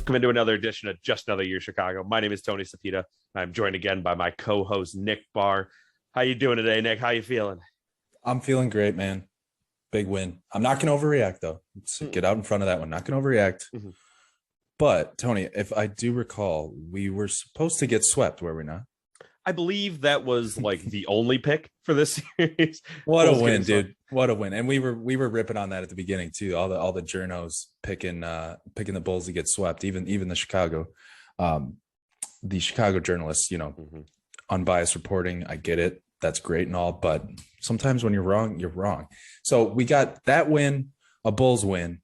Welcome into another edition of Just Another Year Chicago. My name is Tony Sapita. I'm joined again by my co-host Nick Barr. How you doing today, Nick? How you feeling? I'm feeling great, man. Big win. I'm not going to overreact, though. Let's get out in front of that one. Not going to overreact. Mm-hmm. But, Tony, if I do recall, we were supposed to get swept, were we not? I believe that was like the only pick for this series. What a win, dude. What a win. And we were ripping on that at the beginning, too. All the journos picking the Bulls to get swept, even the Chicago journalists, unbiased reporting. I get it. That's great and all, but sometimes when you're wrong, you're wrong. So we got that win, a Bulls win.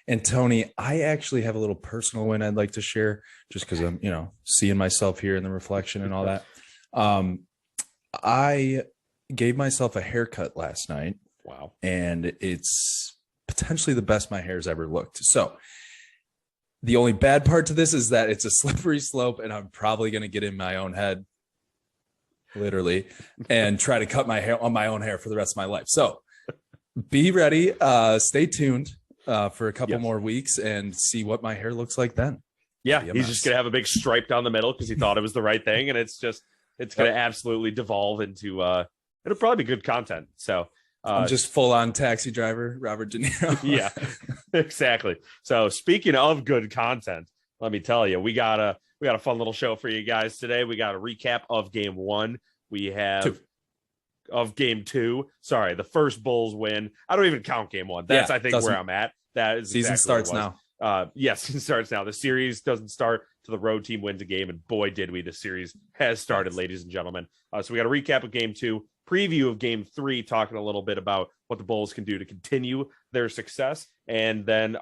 And Tony, I actually have a little personal win I'd like to share just because I'm, seeing myself here in the reflection and all that. I gave myself a haircut last night. Wow. And it's potentially the best my hair's ever looked. So the only bad part to this is that it's a slippery slope and I'm probably going to get in my own head, literally, and try to cut my hair on my own hair for the rest of my life. So be ready. Stay tuned for a couple more weeks and see what my hair looks like then. Yeah, he's just going to have a big stripe down the middle because he thought it was the right thing. And it's going to absolutely devolve into it'll probably be good content. So I'm just full on Taxi Driver, Robert De Niro. Yeah, exactly. So speaking of good content, let me tell you, we got a fun little show for you guys today. We got a recap of game one. We have of game two. Sorry, the first Bulls win. I don't even count game one. That's I think where I'm at. That is season starts now. Yes, it starts now. The series doesn't start till the road team wins a game, and boy, did we. The series has started, ladies and gentlemen. So we got a recap of game two, preview of game three, talking a little bit about what the Bulls can do to continue their success, and then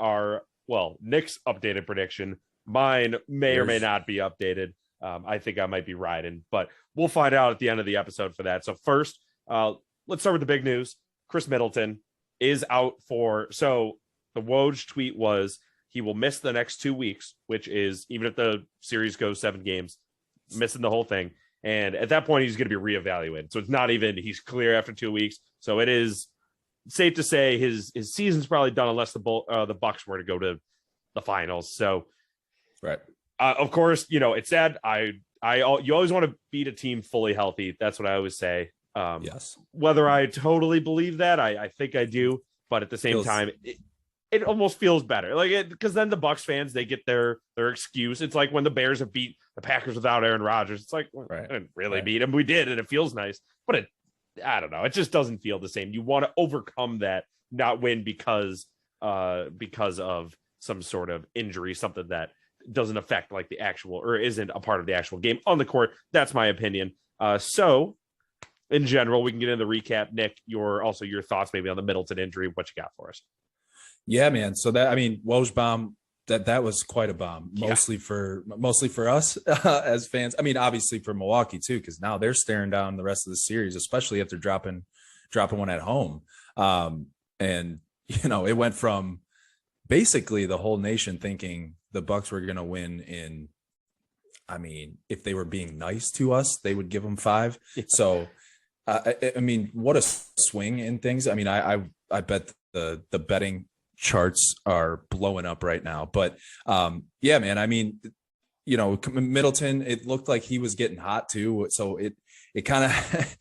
Nick's updated prediction. Mine may or may not be updated. I think I might be riding, but we'll find out at the end of the episode for that. So first, let's start with the big news. Khris Middleton is out so the Woj tweet was he will miss the next 2 weeks, which is, even if the series goes 7 games, missing the whole thing. And at that point, he's going to be reevaluated. So it's not even he's clear after 2 weeks. So it is safe to say his season's probably done unless the Bucks were to go to the finals. So, right. Of course, it's sad. You always want to beat a team fully healthy. That's what I always say. Yes. Whether I totally believe that, I think I do. But at the same time, it almost feels better, because then the Bucks fans, they get their excuse. It's like when the Bears have beat the Packers without Aaron Rodgers. It's like, I didn't really beat him. We did, and it feels nice, but I don't know. It just doesn't feel the same. You want to overcome that, not win because of some sort of injury, something that doesn't affect like the actual, or isn't a part of the actual game on the court. That's my opinion. So in general, we can get into the recap. Nick, your thoughts maybe on the Middleton injury. What you got for us? Yeah, man. So Woj bomb, that was quite a bomb, mostly for us as fans. I mean, obviously for Milwaukee too, because now they're staring down the rest of the series, especially if they're dropping one at home. And it went from basically the whole nation thinking the Bucks were going to win if they were being nice to us, they would give them 5. Yeah. So, what a swing in things. I mean, I bet the betting charts are blowing up right now, but man, Middleton, it looked like he was getting hot too. So it kind of,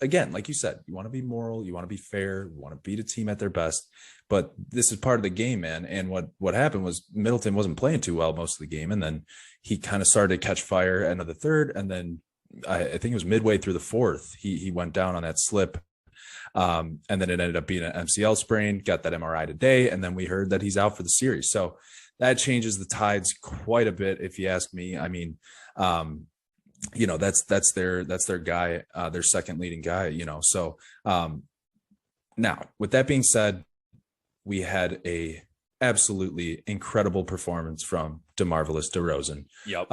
again, like you said, you want to be moral, you want to be fair, you want to beat a team at their best, but this is part of the game, man. And what happened was Middleton wasn't playing too well most of the game. And then he kind of started to catch fire end of the third. And then I think it was midway through the fourth, he went down on that slip. And then it ended up being an MCL sprain, got that MRI today. And then we heard that he's out for the series. So that changes the tides quite a bit, if you ask me. I mean, that's their guy, their second leading guy, So now, with that being said, we had a absolutely incredible performance from DeMarvelous DeRozan. Yep.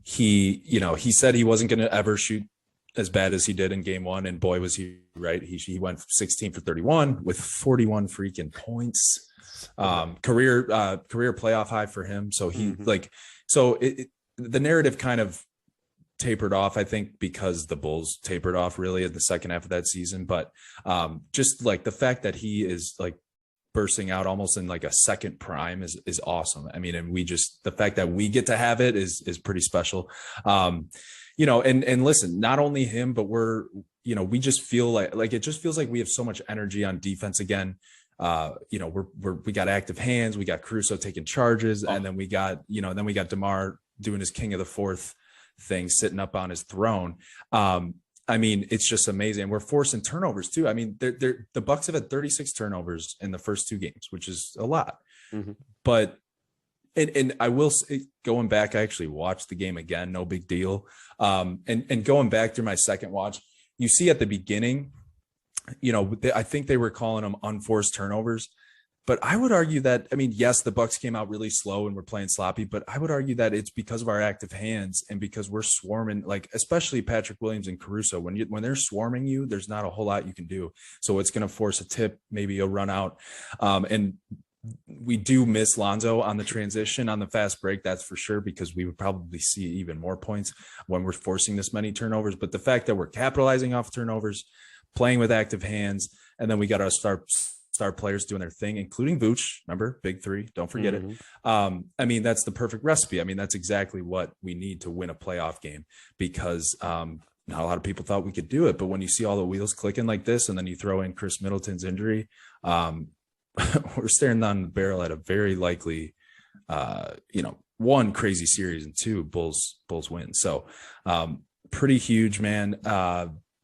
He said he wasn't going to ever shoot as bad as he did in game one, and boy was he right. He went 16 for 31 with 41 freaking points. Career playoff high for him. So the narrative kind of tapered off, I think, because the Bulls tapered off really in the second half of that season. But just like the fact that he is like bursting out almost in like a second prime is awesome. I mean, and the fact that we get to have it is pretty special. And listen, not only him, but we just feel like it just feels like we have so much energy on defense again. We got active hands, we got Caruso taking charges, and then we got DeMar doing his king of the fourth thing, sitting up on his throne. I mean, it's just amazing. We're forcing turnovers too. I mean, the Bucks have had 36 turnovers in the first 2 games, which is a lot. Mm-hmm. But and I will say, going back, I actually watched the game again. No big deal. And going back through my second watch, you see at the beginning, I think they were calling them unforced turnovers. But I would argue that, I mean, yes, the Bucks came out really slow and we're playing sloppy, but I would argue that it's because of our active hands and because we're swarming, like especially Patrick Williams and Caruso. When they're swarming you, there's not a whole lot you can do. So it's going to force a tip, maybe a run out. And we do miss Lonzo on the transition on the fast break, that's for sure, because we would probably see even more points when we're forcing this many turnovers. But the fact that we're capitalizing off turnovers, playing with active hands, and then we got our star players doing their thing, including Vooch. Remember, big 3, don't forget it. I mean, that's the perfect recipe. I mean, that's exactly what we need to win a playoff game, because not a lot of people thought we could do it. But when you see all the wheels clicking like this, and then you throw in Khris Middleton's injury, we're staring down the barrel at a very likely, 1, crazy series, and 2, Bulls win. So pretty huge, man.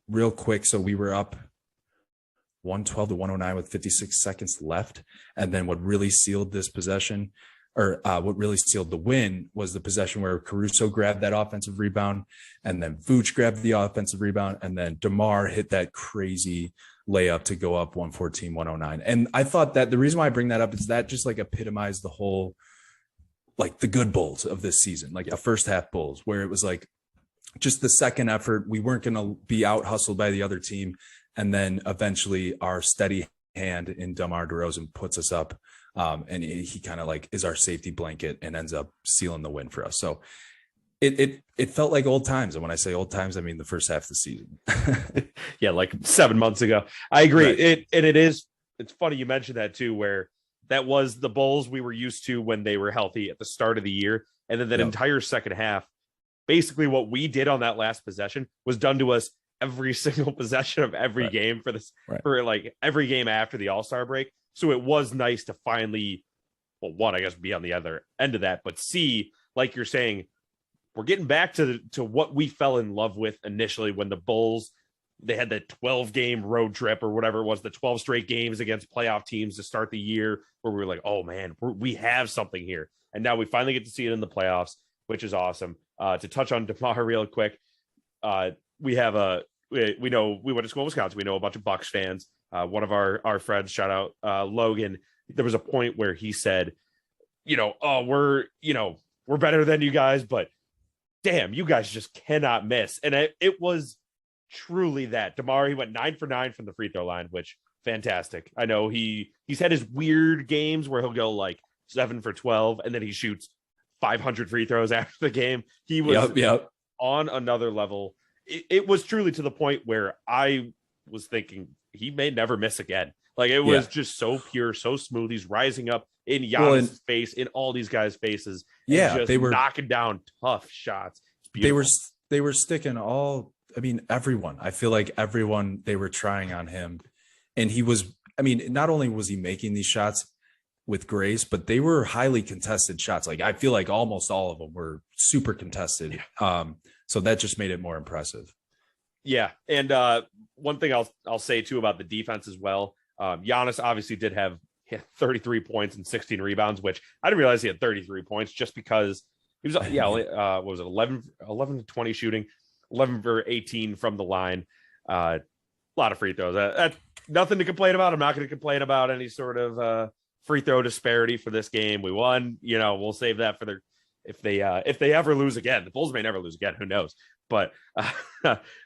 Real quick, so we were up 112 to 109 with 56 seconds left. And then what really sealed this possession, or what really sealed the win, was the possession where Caruso grabbed that offensive rebound, and then Vooch grabbed the offensive rebound, and then DeMar hit that crazy layup to go up 114, 109. And I thought that the reason why I bring that up is that just like epitomized the whole, like the good Bulls of this season, like the first half Bulls, where it was like just the second effort. We weren't going to be out hustled by the other team. And then eventually our steady hand in DeMar DeRozan puts us up. And he kind of like is our safety blanket and ends up sealing the win for us. So it felt like old times. And when I say old times, I mean the first half of the season. Yeah, like 7 months ago. I agree. Right. It's funny you mentioned that too, where that was the Bulls we were used to when they were healthy at the start of the year. And then that entire second half, basically what we did on that last possession was done to us every single possession of every game for like every game after the All-Star break. So it was nice to finally, well, one, I guess, be on the other end of that, but C, like you're saying, we're getting back to what we fell in love with initially when the Bulls, they had that 12-game road trip or whatever it was, the 12 straight games against playoff teams to start the year, where we were like, oh man, we have something here. And now we finally get to see it in the playoffs, which is awesome. To touch on DeMar real quick, we know we went to school in Wisconsin. We know a bunch of Bucks fans. One of our friends, shout out Logan, there was a point where he said, we're better than you guys, but damn, you guys just cannot miss. And it was truly that. DeMar, he went 9 for 9 from the free throw line, which fantastic. I know he's had his weird games where he'll go like 7 for 12 and then he shoots 500 free throws after the game. He was on another level. It was truly to the point where I was thinking he may never miss again. Like it was just so pure, so smooth. He's rising up in Giannis' face, in all these guys' faces. Yeah, they were knocking down tough shots. They were sticking everyone. I feel like everyone, they were trying on him. And he was, not only was he making these shots with grace, but they were highly contested shots. Like I feel like almost all of them were super contested. So that just made it more impressive. Yeah. And one thing I'll say too about the defense as well. Giannis obviously did have 33 points and 16 rebounds, which I didn't realize he had 33 points just because he was, what was it? 11 to 20 shooting, 11 for 18 from the line. A lot of free throws. That's nothing to complain about. I'm not going to complain about any sort of free throw disparity for this game. We won, we'll save that for if they ever lose again. The Bulls may never lose again. Who knows? But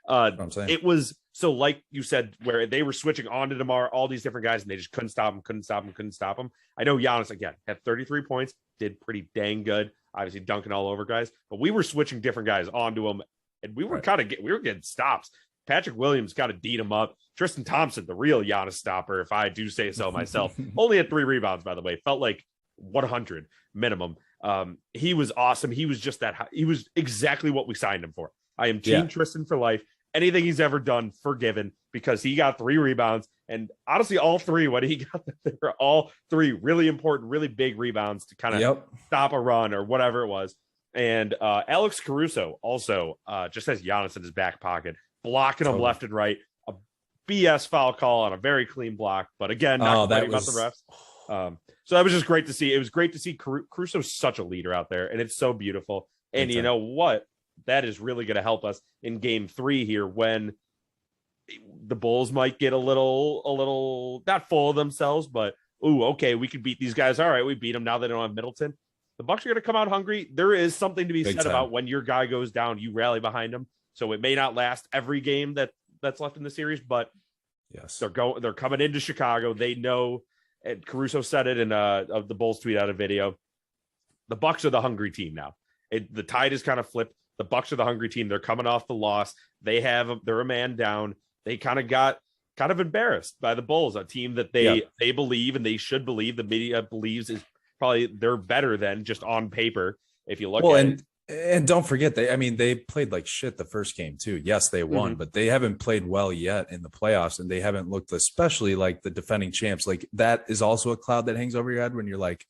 it was so, like you said, where they were switching on to DeMar, all these different guys, and they just couldn't stop him. I know Giannis, again, had 33 points, did pretty dang good, obviously dunking all over guys, but we were switching different guys onto him, and we were we were getting stops. Patrick Williams got to beat him up. Tristan Thompson, the real Giannis stopper, if I do say so myself, only had 3 rebounds, by the way. Felt like 100 minimum. He was awesome. He was just that. He was exactly what we signed him for. I am team Tristan for life. Anything he's ever done, forgiven, because he got 3 rebounds. And honestly, all 3, when he got them, they were all 3 really important, really big rebounds to kind of stop a run or whatever it was. And Alex Caruso also just has Giannis in his back pocket, blocking him left and right. A BS foul call on a very clean block. But again, not complaining about the refs. So that was just great to see. It was great to see Caruso's such a leader out there, and it's so beautiful. And you know what? That is really going to help us in game 3 here when the Bulls might get a little not full of themselves, but okay, we can beat these guys. All right, we beat them. Now they don't have Middleton. The Bucks are going to come out hungry. There is something to be said about when your guy goes down, you rally behind him. So it may not last every game that's left in the series, but yes, they're coming into Chicago. They know, and Caruso said it in the Bulls tweet out a video. The Bucks are the hungry team now. The tide is kind of flipped. The Bucks are the hungry team. They're coming off the loss. They're a man down. They kind of got embarrassed by the Bulls, a team that they believe and they should believe, the media believes is probably they're better than just on paper. If you look at it. And don't forget, they played like shit the first game too. Yes, they won, but they haven't played well yet in the playoffs, and they haven't looked especially like the defending champs. Like that is also a cloud that hangs over your head when you're like,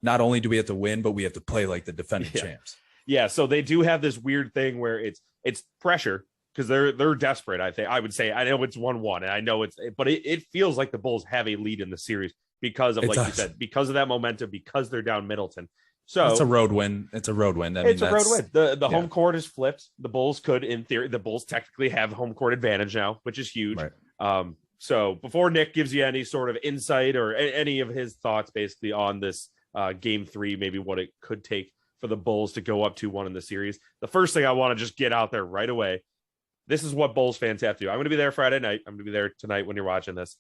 not only do we have to win, but we have to play like the defending champs. Yeah, so they do have this weird thing where it's pressure because they're desperate. I would say I know it's 1-1, and I know but it feels like the Bulls have a lead in the series because of you said, because of that momentum, because they're down Middleton. So it's a road win. It's a road win. It's a road win. The home court is flipped. The Bulls could, in theory, the Bulls technically have home court advantage now, which is huge. Right. So before Nick gives you any sort of insight or any of his thoughts, basically on this game 3, maybe what it could take for the Bulls to go up 2-1 in the series. The first thing I want to just get out there right away. This is what Bulls fans have to do. I'm going to be there Friday night. I'm going to be there tonight when you're watching this.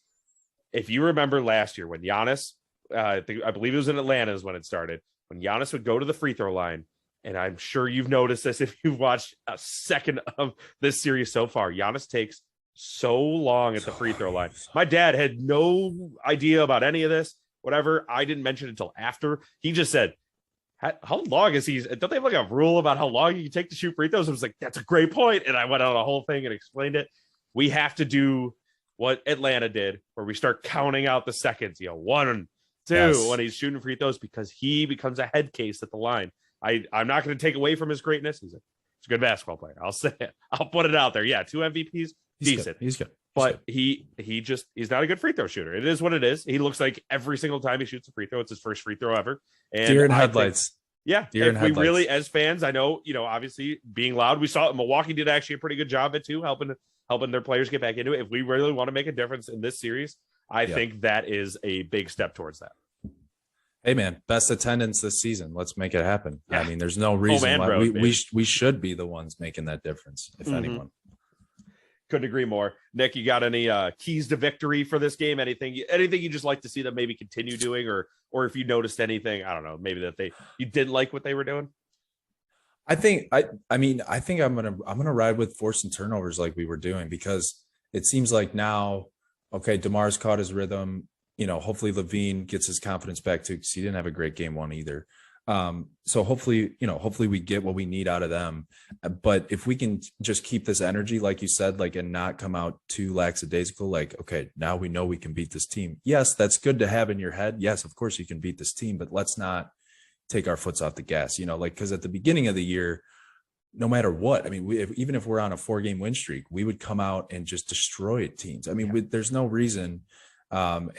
If you remember last year when Giannis, I believe it was in Atlanta is when it started, when Giannis would go to the free throw line, and I'm sure you've noticed this if you've watched a second of this series so far, Giannis takes so long at the free throw line. My dad had no idea about any of this, whatever. I didn't mention it until after. He just said, how long is he? Don't they have like a rule about how long you can take to shoot free throws? I was like, that's a great point. And I went on a whole thing and explained it. We have to do what Atlanta did, where we start counting out the seconds, 1, 2, when he's shooting free throws, because he becomes a head case at the line. I'm not going to take away from his greatness. He's a good basketball player. I'll say it. I'll put it out there. Yeah, 2 MVPs, decent. He's good. But he's not a good free throw shooter. It is what it is. He looks like every single time he shoots a free throw, it's his first free throw ever. And deer in headlights. Deer in headlights. We really, as fans, I know, obviously being loud, we saw Milwaukee did actually a pretty good job at it too, helping their players get back into it. If we really want to make a difference in this series, I think that is a big step towards that. Hey man, best attendance this season. Let's make it happen. Yeah. I mean, there's no reason why road, we should be the ones making that difference, if anyone. Couldn't agree more. Nick, you got any keys to victory for this game? Anything you just like to see them maybe continue doing, or if you noticed anything, I don't know, maybe that you didn't like what they were doing? I think I'm gonna ride with forcing turnovers like we were doing, because it seems like now, okay, DeMar's caught his rhythm. Hopefully Levine gets his confidence back too, because he didn't have a great game 1 either. So hopefully we get what we need out of them. But if we can just keep this energy, like you said, and not come out too lackadaisical, okay, now we know we can beat this team. Yes, that's good to have in your head. Yes, of course you can beat this team, but let's not take our foots off the gas, because at the beginning of the year, no matter what, I mean, even if we're on a 4-game win streak, we would come out and just destroy teams. I mean, there's no reason. And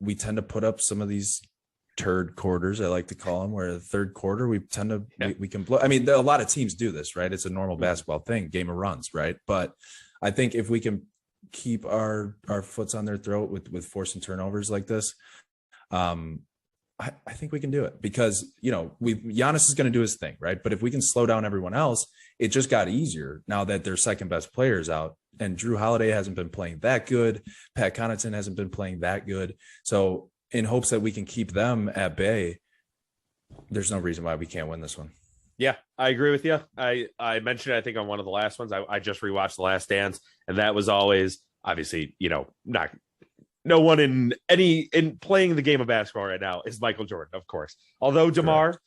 we tend to put up some of these turd quarters, I like to call them, where the third quarter we tend to we can blow. I mean, a lot of teams do this, right? It's a normal basketball thing, game of runs, right? But I think if we can keep our foots on their throat with forcing turnovers like this, I think we can do it, because Giannis is going to do his thing, right? But if we can slow down everyone else, it just got easier now that their second best players out, and Drew Holiday hasn't been playing that good. Pat Connaughton hasn't been playing that good. So in hopes that we can keep them at bay, there's no reason why we can't win this one. Yeah, I agree with you. I mentioned, I think, on one of the last ones, I just rewatched The Last Dance, and that was always, obviously, not no one in playing the game of basketball right now is Michael Jordan, of course. Although DeMar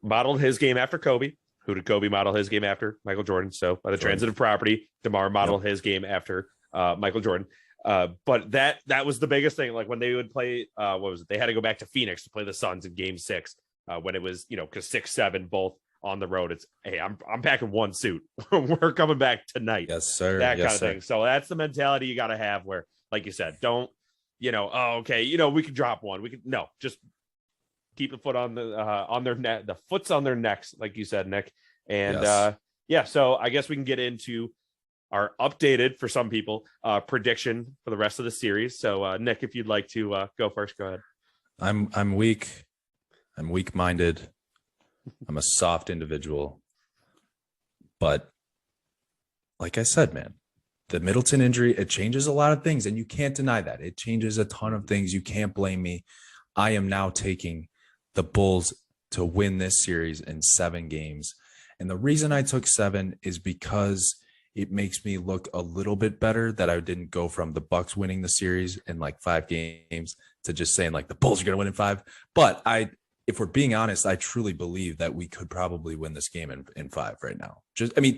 modeled his game after Kobe. Who did Kobe model his game after? Michael Jordan. So by the transitive property, DeMar modeled his game after Michael Jordan. But that was the biggest thing. Like when they would play, what was it? They had to go back to Phoenix to play the Suns in Game 6 when it was, because 6-7 both on the road. It's, hey, I'm packing one suit. We're coming back tonight. Yes, sir. That yes, kind of sir. thing. So that's the mentality you got to have. Where, like you said, don't, okay, we could drop one. We could just keep the foot on their neck. The foot's on their necks, like you said, Nick. And so I guess we can get into our updated, for some people, prediction for the rest of the series. So Nick, if you'd like to go first, go ahead. I'm weak. I'm weak-minded. I'm a soft individual. But like I said, man, the Middleton injury, it changes a lot of things, and you can't deny that. It changes a ton of things. You can't blame me. I am now taking the Bulls to win this series in 7 games. And the reason I took 7 is because it makes me look a little bit better that I didn't go from the Bucks winning the series in like 5 games to just saying like the Bulls are going to win in 5. But if we're being honest, I truly believe that we could probably win this game in 5 right now.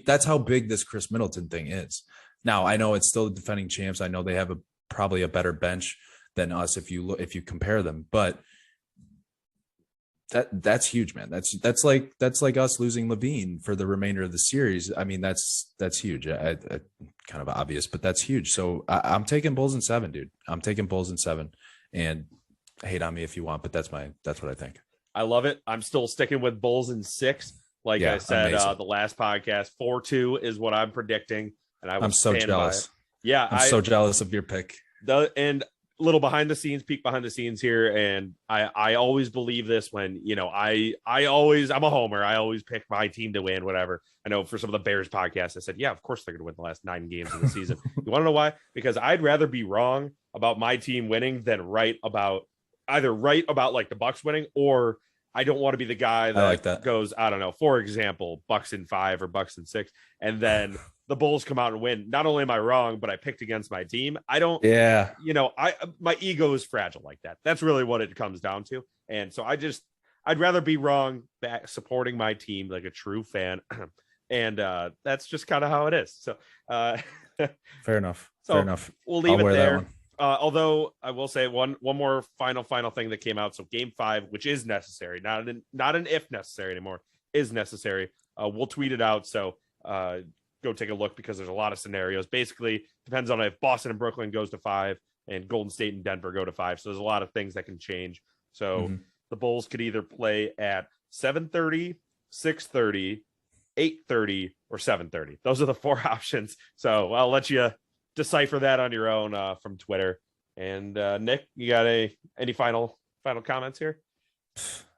That's how big this Khris Middleton thing is. Now, I know it's still the defending champs. I know they have probably a better bench than us if you compare them, but that's huge, man. That's like us losing Levine for the remainder of the series. I mean, that's huge. I kind of obvious, but that's huge. So I'm taking Bulls in 7, dude. I'm taking Bulls in 7, and hate on me if you want, but that's what I think. I love it. I'm still sticking with Bulls in 6. Like I said, the last podcast, 4-2 is what I'm predicting. And I'm so jealous. Yeah. I'm so jealous of your pick. And little peek behind the scenes here. And I always believe this when, I'm a homer. I always pick my team to win, whatever. I know for some of the Bears podcasts, I said, yeah, of course they're going to win the last 9 games of the season. You want to know why? Because I'd rather be wrong about my team winning than right about like the Bucks winning, or I don't want to be the guy that goes, I don't know, for example, Bucks in 5 or Bucks in 6, and then the Bulls come out and win. Not only am I wrong, but I picked against my team. I don't, my ego is fragile like that. That's really what it comes down to. And so I'd rather be wrong back supporting my team like a true fan. And that's just kind of how it is. So fair enough. We'll leave it there. Although I will say one more final thing that came out. So Game 5, which is necessary, not an if necessary anymore, is necessary. We'll tweet it out. So go take a look because there's a lot of scenarios. Basically, depends on if Boston and Brooklyn goes to 5 and Golden State and Denver go to 5. So there's a lot of things that can change. So the Bulls could either play at 7:30, 6:30, 8:30, or 7:30. Those are the 4 options. So I'll let you decipher that on your own from Twitter. And Nick, you got any final comments here?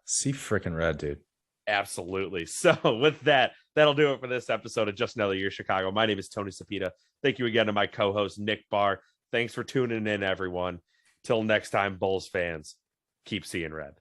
See freaking red, dude. Absolutely. So with that'll do it for this episode of Just Another Year Chicago. My name is Tony Sapita. Thank you again to my co-host Nick Barr. Thanks for tuning in, everyone. Till next time, Bulls fans, keep seeing red.